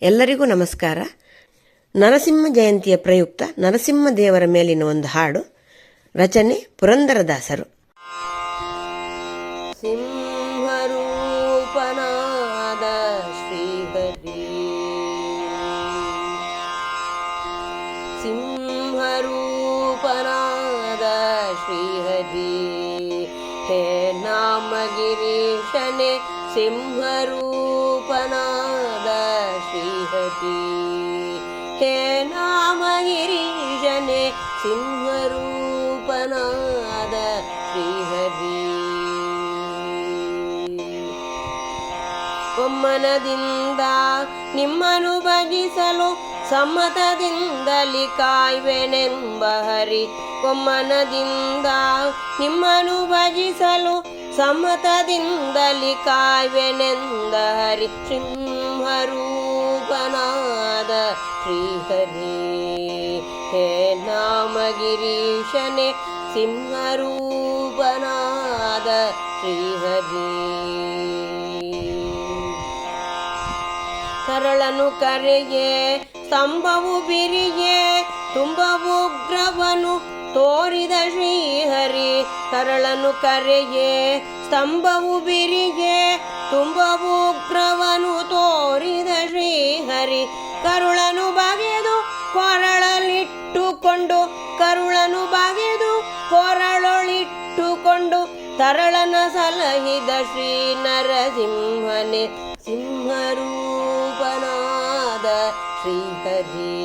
ಎಲ್ಲರಿಗೂ ನಮಸ್ಕಾರ. ನರಸಿಂಹ ಜಯಂತಿಯ ಪ್ರಯುಕ್ತ ನರಸಿಂಹ ದೇವರ ಮೇಲಿನ ಒಂದು ಹಾಡು. ರಚನೆ ಪುರಂದರದಾಸರು. ಸಿಂಹರೂಪನಾದ ಶ್ರೀಹರಿ, ಸಿಂಹರೂಪನಾದ ಶ್ರೀಹರಿ, ಹೇ ನಾಮಗಿರೀಶನೆ ಸಿಂಹರೂಪನಾದ ಶ್ರೀಹರಿ, ಹೇ ನಾಮಗಿರೀಶನೆ ಸಿಂಹರೂಪನಾದ ಶ್ರೀಹರಿ. ಒಮ್ಮನದಿಂದ ನಿಮ್ಮನು ಭಜಿಸಲು ಸಮ್ಮತದಿಂದಲಿ ಕಾಯ್ವೆನೆಂಬ ಹರಿ, ಒಮ್ಮನದಿಂದ ನಿಮ್ಮನು ಭಜಿಸಲು ಸಮ್ಮತದಿಂದಲಿ ಕಾಯ್ವೆನೆಂದ ಹರಿ, ಸಿಂಹರೂಪನಾದ ಶ್ರೀಹರಿ, ಹೇ ನಾಮಗಿರೀಶನೆ ಸಿಂಹರೂಪನಾದ ಶ್ರೀಹರಿ. ಕರಳನು ಕರೆಯೇ ಸ್ತಂಭವು ಬಿರಿಯೇ ತುಂಬವು ಉಗ್ರವನು ತೋರಿದ ಶ್ರೀಹರಿ, ಕರಳನು ಕರೆಯೇ ಸ್ತಂಭವು ಬಿರಿಯೇ ತುಂಬವು ಉಗ್ರವನು ತೋರಿದ ಶ್ರೀಹರಿ, ಕರುಳನು ಬಗೆದು ಕೊರಳಲಿಟ್ಟುಕೊಂಡು, ಕರುಳನು ಬಗೆದು ಕೊರಳೊಳಿಟ್ಟುಕೊಂಡು ತರಳನ ಸಲಹಿದ ಶ್ರೀ ನರಸಿಂಹನೆ ಸಿಂಹರೂಪನಾದ ಶ್ರೀಹರಿ,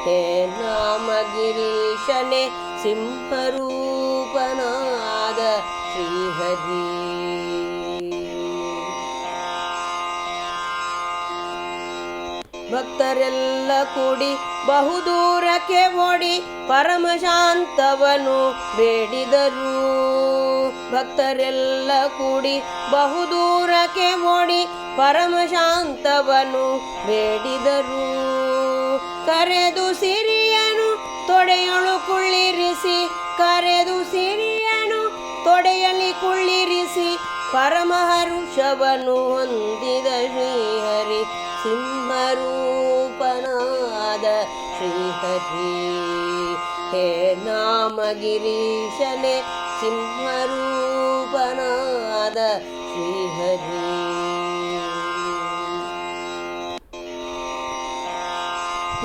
ಹೇ ನಾಮಗಿರೀಶನೆ ಸಿಂಹರೂಪನಾದ ಶ್ರೀಹರಿ. ಭಕ್ತರೆಲ್ಲ ಕೂಡಿ ಬಹುದೂರಕ್ಕೆ ಓಡಿ ಪರಮಶಾಂತವನು ಬೇಡಿದರು, ಭಕ್ತರೆಲ್ಲ ಕೂಡಿ ಬಹುದೂರಕ್ಕೆ ಓಡಿ ಪರಮಶಾಂತವನು ಬೇಡಿದರು. ಕರೆದು ಸಿರಿಯನು ತೊಡೆಯೊಳು ಕುಳ್ಳಿರಿಸಿ, ಕರೆದು ಸಿರಿಯನು ತೊಡೆಯಲ್ಲಿ ಕುಳ್ಳಿರಿಸಿ ಪರಮಹರುಷವನು ಹೊಂದಿದ ಶ್ರೀಹರಿ, ಸಿಂಹರೂಪನಾದ ಶ್ರೀಹರಿ, ಹೇ ನಾಮಗಿರೀಶನೆ ಸಿಂಹರೂಪನಾದ ಶ್ರೀಹರಿ.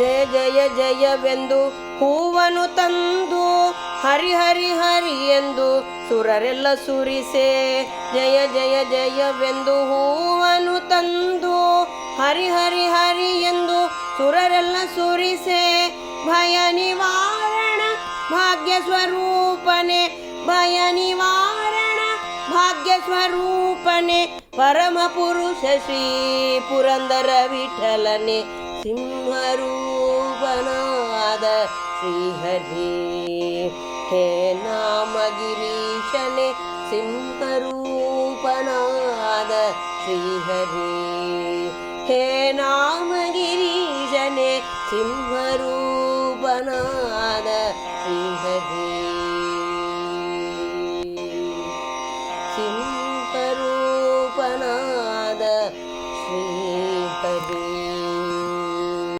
ಜಯ ಜಯ ಜಯವೆಂದು ಹೂವನು ತಂದು ಹರಿ ಹರಿ ಹರಿ ಎಂದು ಸುರರೆಲ್ಲ ಸುರಿಸೆ, ಜಯ ಜಯ ಜಯವೆಂದು ಹೂವನು ತಂದು ಹರಿ ಹರಿ ಹರಿ ಎಂದು ಸುರರೆಲ್ಲ ಸುರಿಸೆ, ಭಯ ನಿವಾರಣ ಭಾಗ್ಯ ಸ್ವರೂಪನೆ, ಭಯ ನಿವಾರಣ ಭಾಗ್ಯ ಸ್ವರೂಪನೆ ಪರಮ ಪುರುಷ ಶ್ರೀ ಪುರಂದರ ವಿಠಲನೆ ಸಿಂಹರೂಪನಾದ ಶ್ರೀಹರಿ, ಹೇ ನಾಮಗಿರೀಶನೆ ಸಿಂಹರೂಪನಾದ ಶ್ರೀಹರಿ, ಹೇ ನಾಮಗಿರೀಶನೆ ಸಿಂಹ